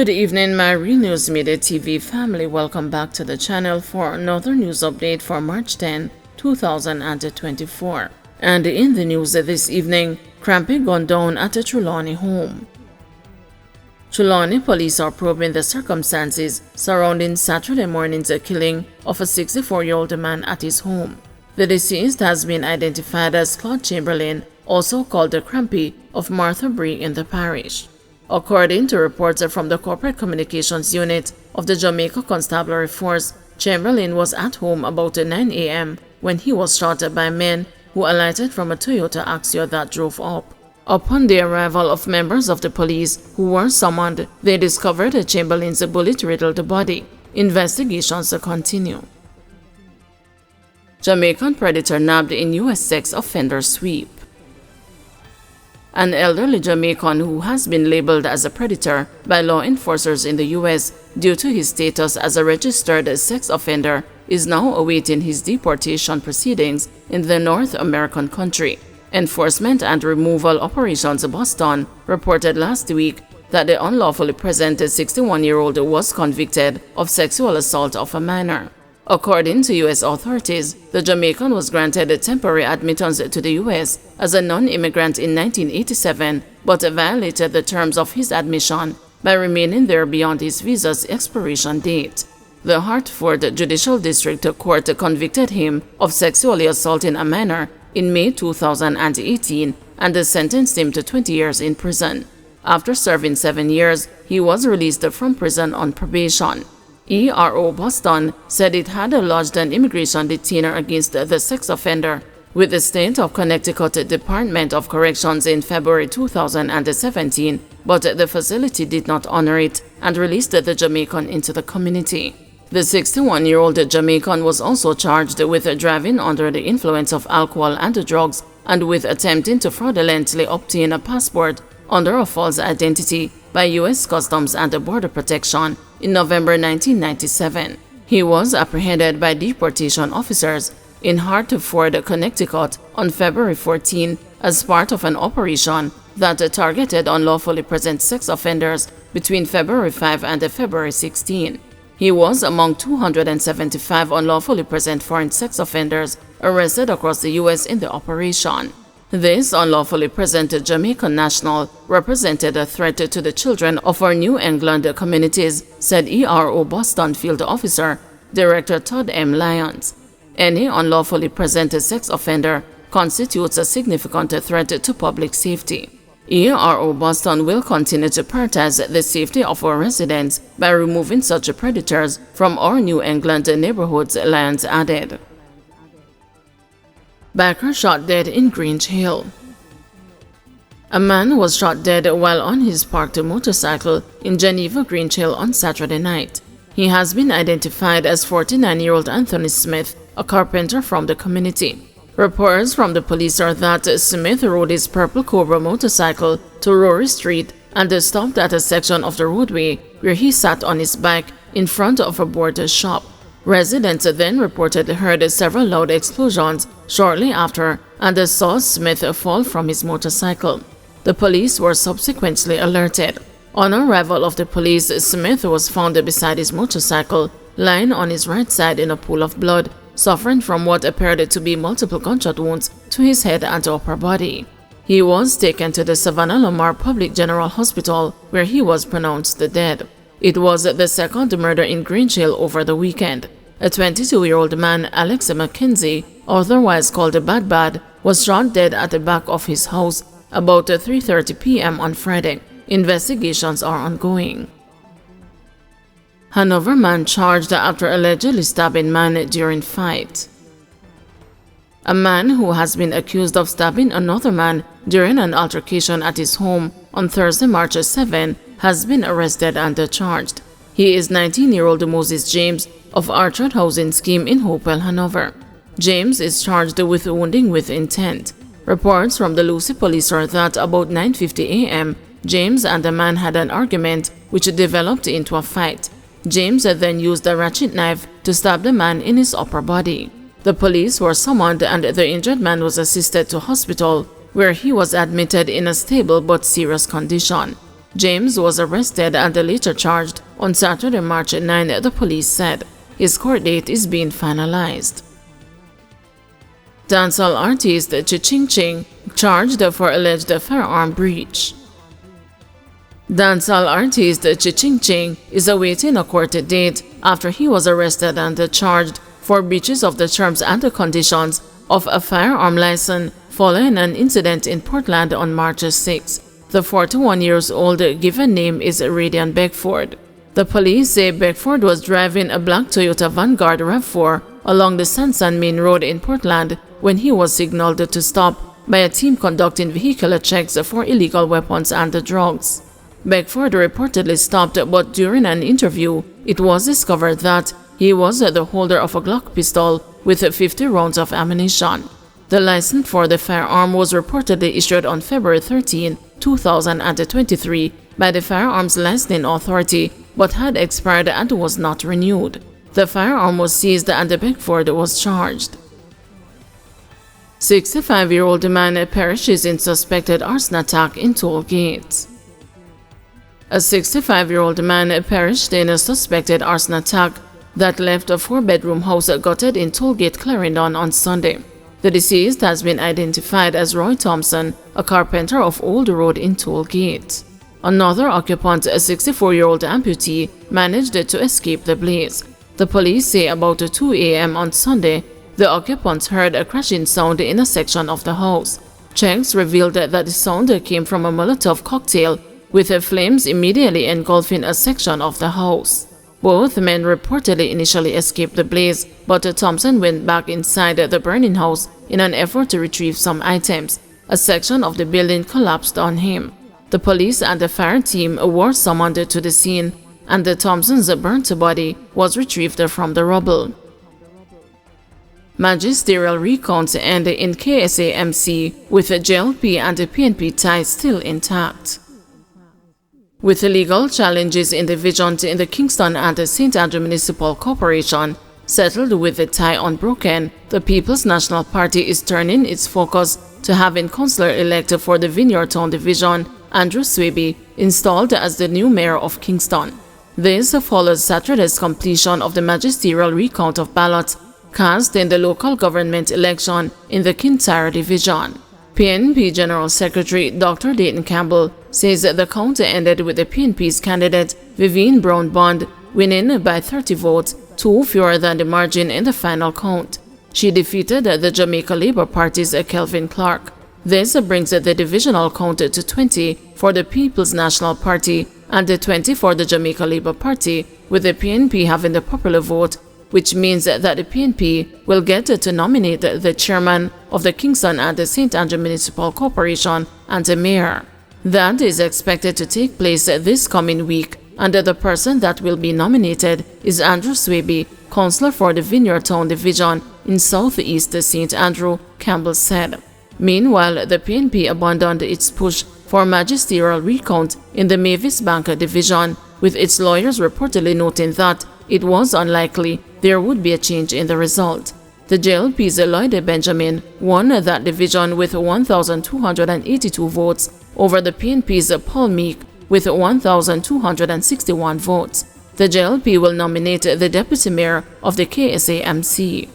Good evening, my Real News Media TV family. Welcome back to the channel for another news update for March 10, 2024. And in the news this evening, cramping gone down at a Trelawney home. Trelawney police are probing the circumstances surrounding Saturday morning's killing of a 64-year-old man at his home. The deceased has been identified as Claude Chamberlain, also called the Crampy, of Martha Brae in the parish. According to reports from the Corporate Communications Unit of the Jamaica Constabulary Force, Chamberlain was at home about 9 a.m. when he was shot by men who alighted from a Toyota Axia that drove up. Upon the arrival of members of the police who were summoned, they discovered Chamberlain's bullet-riddled body. Investigations continue. Jamaican predator nabbed in U.S. sex offender sweep. An elderly Jamaican who has been labeled as a predator by law enforcers in the U.S. due to his status as a registered sex offender is now awaiting his deportation proceedings in the North American country. Enforcement and Removal Operations Boston reported last week that the unlawfully present 61-year-old was convicted of sexual assault of a minor. According to U.S. authorities, the Jamaican was granted temporary admittance to the U.S. as a non-immigrant in 1987, but violated the terms of his admission by remaining there beyond his visa's expiration date. The Hartford Judicial District Court convicted him of sexually assaulting a minor in May 2018 and sentenced him to 20 years in prison. After serving 7 years, he was released from prison on probation. ERO Boston said it had lodged an immigration detainer against the sex offender with the State of Connecticut Department of Corrections in February 2017, but the facility did not honor it and released the Jamaican into the community. The 61-year-old Jamaican was also charged with driving under the influence of alcohol and drugs and with attempting to fraudulently obtain a passport under a false identity by U.S. Customs and Border Protection in November 1997. He was apprehended by deportation officers in Hartford, Connecticut on February 14 as part of an operation that targeted unlawfully present sex offenders between February 5 and February 16. He was among 275 unlawfully present foreign sex offenders arrested across the U.S. in the operation. This unlawfully present Jamaican national represented a threat to the children of our New England communities, said ERO Boston Field Officer Director Todd M. Lyons. Any unlawfully present sex offender constitutes a significant threat to public safety. ERO Boston will continue to prioritize the safety of our residents by removing such predators from our New England neighborhoods, Lyons added. Biker shot dead in Grange Hill. A man was shot dead while on his parked motorcycle in Geneva, Grange Hill on Saturday night. He has been identified as 49-year-old Anthony Smith, a carpenter from the community. Reports from the police are that Smith rode his Purple Cobra motorcycle to Rory Street and stopped at a section of the roadway where he sat on his bike in front of a board shop. Residents then reportedly heard several loud explosions shortly after and saw Smith fall from his motorcycle. The police were subsequently alerted. On arrival of the police, Smith was found beside his motorcycle, lying on his right side in a pool of blood, suffering from what appeared to be multiple gunshot wounds to his head and upper body. He was taken to the Savannah Lamar Public General Hospital, where he was pronounced dead. It was the second murder in Grange Hill over the weekend. A 22-year-old man, Alex McKenzie, otherwise called Bad Bad, was shot dead at the back of his house about 3:30 p.m. on Friday. Investigations are ongoing. Hanover man charged after allegedly stabbing man during fight. A man who has been accused of stabbing another man during an altercation at his home on Thursday, March 7, has been arrested and charged. He is 19-year-old Moses James of Orchard Housing Scheme in Hopewell, Hanover. James is charged with wounding with intent. Reports from the Lucy police are that about 9:50 a.m., James and the man had an argument which developed into a fight. James then used a ratchet knife to stab the man in his upper body. The police were summoned and the injured man was assisted to hospital, where he was admitted in a stable but serious condition. James was arrested and later charged on Saturday, March 9, the police said. His court date is being finalized. Dancehall artist Ching Ching charged for alleged firearm breach. Dancehall artist Ching Ching is awaiting a court date after he was arrested and charged for breaches of the terms and the conditions of a firearm license following an incident in Portland on March 6. The 41-year-old given name is Radian Beckford. The police say Beckford was driving a black Toyota Vanguard RAV4 along the Sansan Main Road in Portland when he was signaled to stop by a team conducting vehicular checks for illegal weapons and drugs. Beckford reportedly stopped, but during an interview, it was discovered that he was the holder of a Glock pistol with 50 rounds of ammunition. The license for the firearm was reportedly issued on February 13, 2023 by the Firearms Licensing Authority but had expired and was not renewed. The firearm was seized and Beckford was charged. 65-year-old man perishes in suspected arson attack in Togate. A 65-year-old man perished in a suspected arson attack that left a 4-bedroom house gutted in Togate, Clarendon on Sunday. The deceased has been identified as Roy Thompson, a carpenter of Old Road in Togate. Another occupant, a 64-year-old amputee, managed to escape the blaze. The police say about 2 a.m. on Sunday, the occupants heard a crashing sound in a section of the house. Checks revealed that the sound came from a Molotov cocktail, with the flames immediately engulfing a section of the house. Both men reportedly initially escaped the blaze, but Thompson went back inside the burning house in an effort to retrieve some items. A section of the building collapsed on him. The police and the fire team were summoned to the scene, and Thompson's burnt body was retrieved from the rubble. Magisterial recounts end in KSAMC with JLP and PNP ties still intact. With legal challenges in divisions in the Kingston and St. Andrew Municipal Corporation settled with the tie unbroken, the People's National Party is turning its focus to having councillor-elect for the Vineyard Town Division, Andrew Swaby, installed as the new mayor of Kingston. This follows Saturday's completion of the magisterial recount of ballots cast in the local government election in the Kintyre Division. PNP General Secretary Dr. Dayton Campbell says the count ended with the PNP's candidate Vivienne Brown Bond winning by 30 votes, 2 fewer than the margin in the final count. She defeated the Jamaica Labour Party's Kelvin Clark. This brings the divisional count to 20 for the People's National Party and 20 for the Jamaica Labour Party, with the PNP having the popular vote, which means that the PNP will get to nominate the chairman of the Kingston and the St. Andrew Municipal Corporation and the mayor. That is expected to take place this coming week, and the person that will be nominated is Andrew Swaby, councillor for the Vineyard Town Division in southeast St. Andrew, Campbell said. Meanwhile, the PNP abandoned its push for magisterial recount in the Mavis Bank Division, with its lawyers reportedly noting that it was unlikely there would be a change in the result. The JLP's Lloyd Benjamin won that division with 1,282 votes over the PNP's Paul Meek with 1,261 votes. The JLP will nominate the deputy mayor of the KSAMC.